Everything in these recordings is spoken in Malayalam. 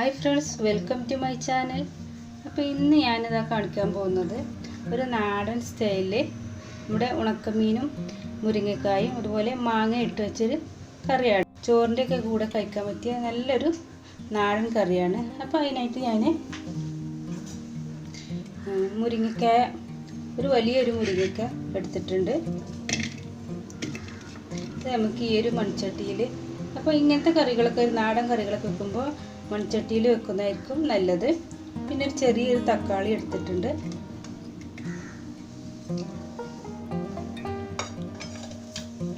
Hi friends, welcome to my channel. അപ്പോൾ ഇന്ന് ഞാനിതാ കാണിക്കാൻ പോകുന്നത് ഒരു നാടൻ സ്റ്റൈലിൽ നമ്മുടെ ഉണക്കമീനും മുരിങ്ങക്കായും അതുപോലെ മാങ്ങ ഇട്ട് വെച്ചൊരു കറിയാണ്. ചോറിൻ്റെയൊക്കെ കൂടെ കഴിക്കാൻ പറ്റിയ നല്ലൊരു നാടൻ കറിയാണ്. അപ്പോൾ അതിനായിട്ട് ഞാൻ മുരിങ്ങക്കായ ഒരു വലിയൊരു മുരിങ്ങക്കായ എടുത്തിട്ടുണ്ട്. ഇത് നമുക്ക് ഈ ഒരു മൺചട്ടിയിൽ, അപ്പോൾ ഇങ്ങനത്തെ കറികളൊക്കെ നാടൻ കറികളൊക്കെ വെക്കുമ്പോൾ മൺചട്ടിയിൽ വെക്കുന്നതായിരിക്കും നല്ലത്. പിന്നെ ഒരു ചെറിയൊരു തക്കാളി എടുത്തിട്ടുണ്ട്.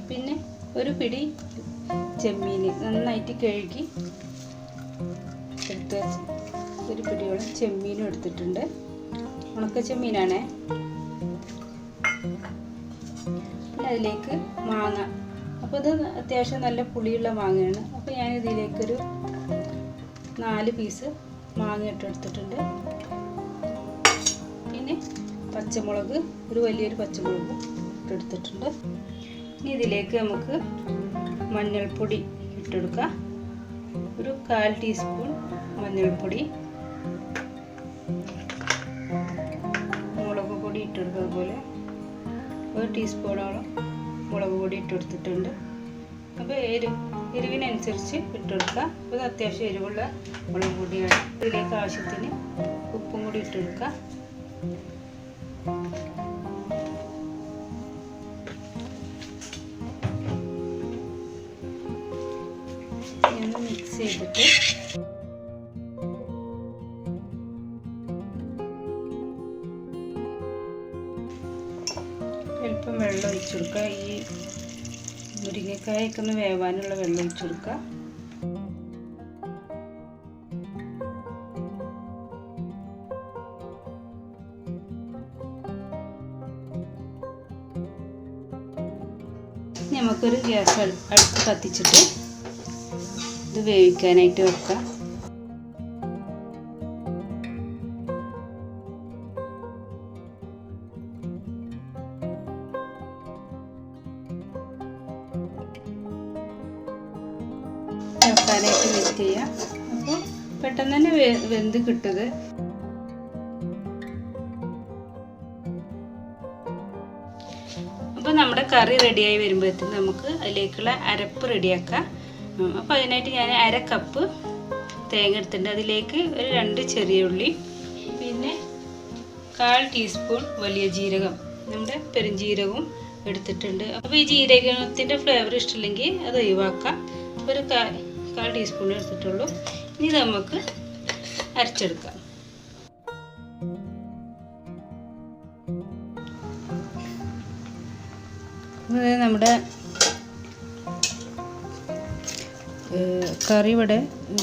പിന്നെ ഒരു പിടി ചെമ്മീൻ നന്നായിട്ട് കഴുകി എടുത്ത് വെച്ച് ഒരു പിടിയോളം ചെമ്മീനും എടുത്തിട്ടുണ്ട്. ഉണക്ക ചെമ്മീനാണേ. പിന്നെ അതിലേക്ക് മാങ്ങ. അപ്പോൾ ഇത് അത്യാവശ്യം നല്ല പുളിയുള്ള മാങ്ങയാണ്. അപ്പോൾ ഞാൻ ഇതിലേക്കൊരു 4 പീസ് മാങ്ങ ഇട്ടെടുത്തിട്ടുണ്ട്. പിന്നെ പച്ചമുളക്, ഒരു വലിയൊരു പച്ചമുളക് ഇട്ടെടുത്തിട്ടുണ്ട്. ഇനി ഇതിലേക്ക് നമുക്ക് മഞ്ഞൾപ്പൊടി ഇട്ടെടുക്കാം. ഒരു 1/4 ടീസ്പൂൺ മഞ്ഞൾപ്പൊടി, മുളക് പൊടി ഇട്ടെടുക്കുക. അതുപോലെ 1 ടീസ്പൂണോളം മുളക് പൊടി ഇട്ടെടുത്തിട്ടുണ്ട്. അപ്പോൾ എരിവിനനുസരിച്ച് ഇട്ടെടുക്കുക. അപ്പോൾ ഇത് അത്യാവശ്യം എരിവുള്ള മുളക് പൊടിയാണ്. ഇതിലേക്ക് ആവശ്യത്തിന് ഉപ്പും കൂടി ഇട്ടെടുക്കുക. ഇനി മിക്സ് ചെയ്തിട്ട് അല്പം വെള്ളം ഒഴിച്ചു കൊടുക്കുക. ഈ മുരിങ്ങക്കായൊക്കെ ഒന്ന് വേവാനുള്ള വെള്ളം ഒഴിച്ചു കൊടുക്കുക. നമുക്കൊരു ഗ്യാസ് അടുപ്പ് കത്തിച്ചിട്ട് ഇത് വേവിക്കാനായിട്ട് വെക്കാം. വെക്കാനായിട്ട് വെയിറ്റ് ചെയ്യാം. അപ്പോൾ പെട്ടെന്ന് തന്നെ വെന്ത് കിട്ടുന്നത്. അപ്പോൾ നമ്മുടെ കറി റെഡിയായി വരുമ്പോഴത്തേക്കും നമുക്ക് അതിലേക്കുള്ള അരപ്പ് റെഡിയാക്കാം. അപ്പോൾ അതിനായിട്ട് ഞാൻ 1/2 കപ്പ് തേങ്ങ എടുത്തിട്ടുണ്ട്. അതിലേക്ക് ഒരു 2 ചെറിയ ഉള്ളി, പിന്നെ 1/4 ടീസ്പൂൺ വലിയ ജീരകം, നമ്മുടെ പെരുംജീരകവും എടുത്തിട്ടുണ്ട്. അപ്പോൾ ഈ ജീരകത്തിൻ്റെ ഫ്ലേവർ ഇഷ്ടമില്ലെങ്കിൽ അത് ഒഴിവാക്കാം. ഒരു 1/4 ടീസ്പൂൺ എടുത്തിട്ടുള്ളൂ. ഇനി നമുക്ക് അരച്ചെടുക്കാം. നമ്മുടെ കറി ഇവിടെ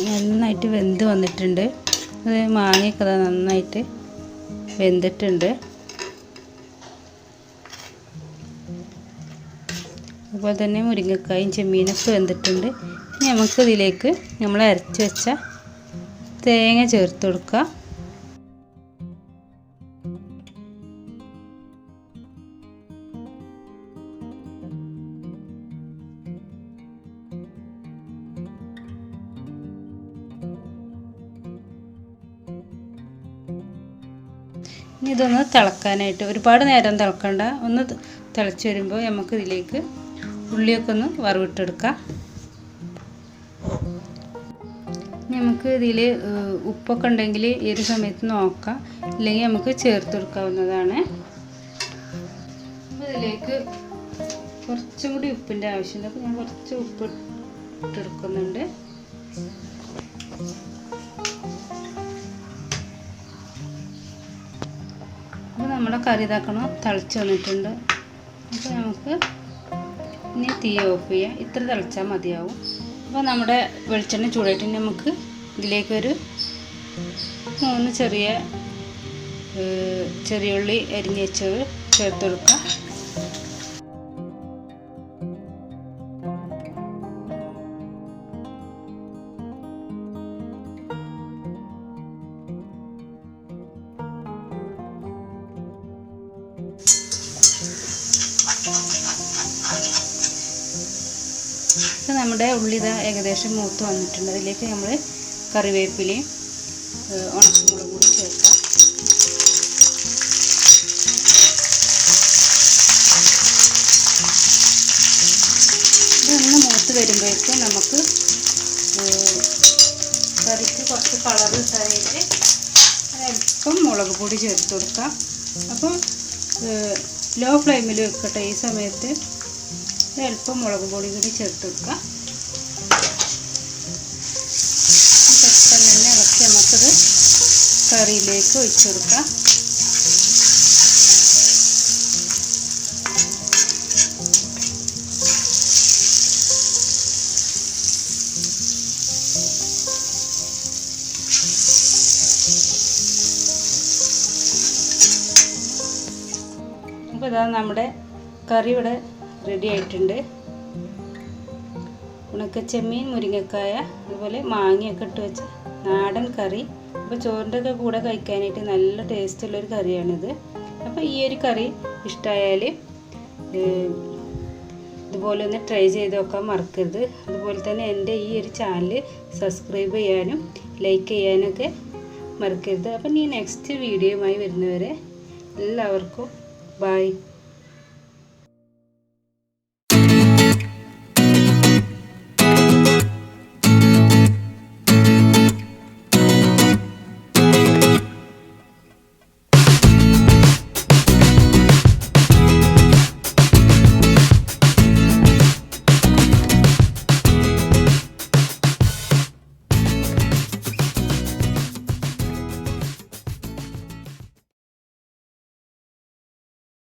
നന്നായിട്ട് വെന്ത് വന്നിട്ടുണ്ട്. അത് മാങ്ങയൊക്കെ നന്നായിട്ട് വെന്തിട്ടുണ്ട്. അതുപോലെ തന്നെ മുരിങ്ങക്കായും ചെമ്മീനൊക്കെ വെന്തിട്ടുണ്ട്. ഇനി നമുക്ക് ഇതിലേക്ക് നമ്മൾ അരച്ച് വെച്ച തേങ്ങ ചേർത്ത് കൊടുക്കാം. ഇനി ഇതൊന്ന് തിളക്കാനായിട്ട് ഒരുപാട് നേരം തിളക്കണ്ട. ഒന്ന് തിളച്ച് വരുമ്പോൾ നമുക്ക് ഇതിലേക്ക് ഉള്ളിയൊക്കെ ഒന്ന് വറവിട്ടെടുക്കാം. നമുക്ക് ഇതിൽ ഉപ്പൊക്കെ ഉണ്ടെങ്കിൽ ഈ ഒരു സമയത്ത് നോക്കാം, ഇല്ലെങ്കിൽ നമുക്ക് ചേർത്ത് കൊടുക്കാവുന്നതാണ്. അപ്പോൾ ഇതിലേക്ക് കുറച്ചും കൂടി ഉപ്പിൻ്റെ ആവശ്യമുണ്ട്. അപ്പോൾ ഞാൻ കുറച്ച് ഉപ്പ് ഇട്ടെടുക്കുന്നുണ്ട്. അപ്പോൾ നമ്മുടെ കറി ഇതാക്കണം തിളച്ച് വന്നിട്ടുണ്ട്. അപ്പോൾ നമുക്ക് ഇനി തീ ഓഫ് ചെയ്യാം. ഇത്ര തിളച്ചാൽ മതിയാവും. അപ്പോൾ നമ്മുടെ വെളിച്ചെണ്ണ ചൂടായിട്ട് നമുക്ക് ഇതിലേക്കൊരു 3 ചെറിയ ഉള്ളി അരിഞ്ഞ് വെച്ചത് ചേർത്ത് കൊടുക്കാം. നമ്മുടെ ഉള്ളി ഏകദേശം മൂത്ത് വന്നിട്ടുണ്ട്. അതിലേക്ക് നമ്മൾ കറിവേപ്പിലയും ഉണക്കമുളകും കൂടി ചേർക്കാം. ഇതൊന്ന് മൂത്ത് വരുമ്പോഴേക്കും നമുക്ക് കറിക്ക് കുറച്ച് കളർ കിട്ടാനായിട്ട് അല്പം മുളക് പൊടി ചേർത്ത് കൊടുക്കാം. അപ്പോൾ ലോ ഫ്ലെയിമിൽ വെക്കട്ടെ. ഈ സമയത്ത് അല്പം മുളക് പൊടി കൂടി ചേർത്ത് കൊടുക്കാം. പെട്ടെന്ന് തന്നെ ഇളക്കി നമുക്കത് കറിയിലേക്ക് ഒഴിച്ചു കൊടുക്കാം. അപ്പോൾ ഇതാ നമ്മുടെ കറി ഇവിടെ റെഡി ആയിട്ടുണ്ട്. ഉണക്കച്ചെമ്മീൻ, മുരിങ്ങക്കായ, അതുപോലെ മാങ്ങയൊക്കെ ഇട്ട് വെച്ച നാടൻ കറി. അപ്പോൾ ചോറിൻ്റെ ഒക്കെ കൂടെ കഴിക്കാനായിട്ട് നല്ല ടേസ്റ്റുള്ളൊരു കറിയാണിത്. അപ്പോൾ ഈ ഒരു കറി ഇഷ്ടമായാൽ ഇതുപോലെ ഒന്ന് ട്രൈ ചെയ്ത് നോക്കാൻ മറക്കരുത്. അതുപോലെ തന്നെ എൻ്റെ ഈ ഒരു ചാനൽ സബ്സ്ക്രൈബ് ചെയ്യാനും ലൈക്ക് ചെയ്യാനൊക്കെ മറക്കരുത്. അപ്പം നീ നെക്സ്റ്റ് വീഡിയോയുമായി വരുന്നവരെ എല്ലാവർക്കും ബൈ.